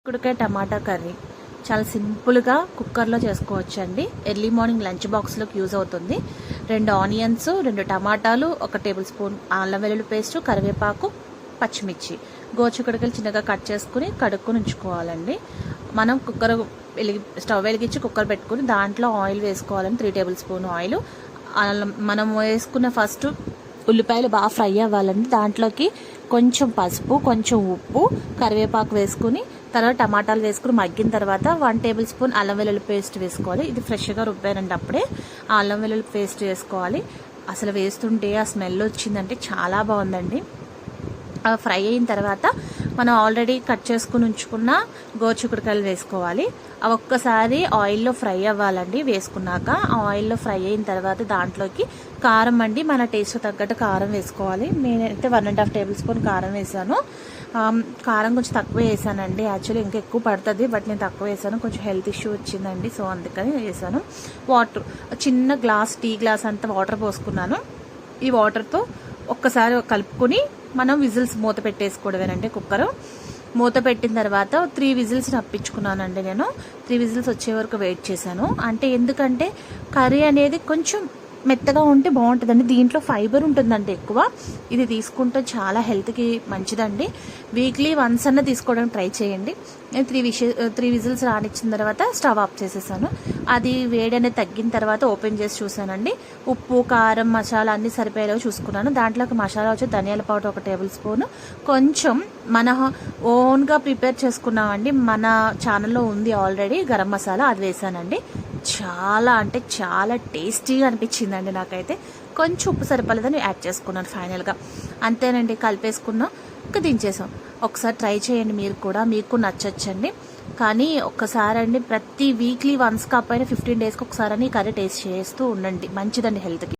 చిక్కుడుకాయ టమాటా కర్రీ చాలా సింపుల్గా కుక్కర్లో చేసుకోవచ్చండి. ఎర్లీ మార్నింగ్ లంచ్ బాక్స్లోకి యూజ్ అవుతుంది. 2 ఆనియన్స్, 2 టమాటాలు, 1 టేబుల్ స్పూన్ అల్లం వెల్లుల్లి పేస్ట్, కరివేపాకు, పచ్చిమిర్చి, గోరుచిక్కుడుకాయలు చిన్నగా కట్ చేసుకుని కడుక్కొని ఉంచుకోవాలండి. మనం స్టవ్ వెలిగించి కుక్కర్ పెట్టుకుని దాంట్లో ఆయిల్ వేసుకోవాలండి. 3 టేబుల్ స్పూన్ ఆయిల్. మనం వేసుకున్న ఫస్ట్ ఉల్లిపాయలు బాగా ఫ్రై అవ్వాలండి. దాంట్లోకి కొంచెం పసుపు, కొంచెం ఉప్పు, కరివేపాకు వేసుకుని తర్వాత టమాటాలు వేసుకుని మగ్గిన తర్వాత 1 టేబుల్ స్పూన్ అల్లం వెల్లుల్లి పేస్ట్ వేసుకోవాలి. ఇది ఫ్రెష్గా రుబ్బానండి, అప్పుడే ఆ అల్లం వెల్లుల్లి పేస్ట్ వేసుకోవాలి. అసలు వేస్తుంటే ఆ స్మెల్ వచ్చిందంటే చాలా బాగుందండి. ఫ్రై అయిన తర్వాత మనం ఆల్రెడీ కట్ చేసుకుని ఉంచుకున్న గోరుచిక్కుడుకాయలు వేసుకోవాలి. అవి ఒక్కసారి ఆయిల్లో ఫ్రై అవ్వాలండి. వేసుకున్నాక ఆ ఆయిల్లో ఫ్రై అయిన తర్వాత దాంట్లోకి కారం అండి, మన టేస్ట్ తగ్గట్టు కారం వేసుకోవాలి. నేనైతే 1.5 టేబుల్ స్పూన్ కారం వేసాను. కారం కొంచెం తక్కువ వేసానండి. యాక్చువల్లీ ఇంకా ఎక్కువ పడుతుంది, బట్ నేను తక్కువ వేసాను. కొంచెం హెల్త్ ఇష్యూ వచ్చిందండి, సో అందుకని వేసాను. వాటర్, చిన్న టీ గ్లాస్ అంత వాటర్ పోసుకున్నాను. ఈ వాటర్తో ఒక్కసారి కలుపుకొని మనం విజిల్స్ మూత పెట్టేసుకోవడమేనండి. కుక్కర్ మూత పెట్టిన తర్వాత 3 విజిల్స్ రప్పించుకున్నానండి. నేను 3 విజిల్స్ వచ్చే వరకు వెయిట్ చేశాను. ఎందుకంటే కర్రీ అనేది కొంచెం మెత్తగా ఉంటే బాగుంటుందండి. దీంట్లో ఫైబర్ ఉంటుందండి ఎక్కువ. ఇది తీసుకుంటే చాలా హెల్త్కి మంచిదండి. వీక్లీ వన్స్ అన్న తీసుకోవడానికి ట్రై చేయండి. నేను 3 విజిల్స్ రానిచ్చిన తర్వాత స్టవ్ ఆఫ్ చేసేసాను. అది వేడి అనేది తగ్గిన తర్వాత ఓపెన్ చేసి చూసానండి. ఉప్పు, కారం, మసాలా అన్ని సరిపోయేలాగా చూసుకున్నాను. దాంట్లోకి మసాలా వచ్చి ధనియాల పౌడర్ 1 టేబుల్ స్పూన్, కొంచెం మన ఓన్గా ప్రిపేర్ చేసుకున్నామండి, మన ఛానల్లో ఉంది ఆల్రెడీ, గరం మసాలా, అది వేసానండి. చాలా అంటే చాలా టేస్టీగా అనిపించిందండి నాకైతే. కొంచెం ఉప్పు సరిపలేదని యాడ్ చేసుకున్నాను ఫైనల్గా. అంతేనండి, కలిపేసుకున్నాం, ఇంకా దించేసాం. ఒకసారి ట్రై చేయండి మీరు కూడా, మీకు నచ్చొచ్చండి. కానీ ఒక్కసారి అండి, ప్రతి వీక్లీ వన్స్ కాకపోయినా 15 డేస్కి ఒకసారి కర్రీ టేస్ట్ చేస్తూ ఉండండి, మంచిదండి హెల్త్కి.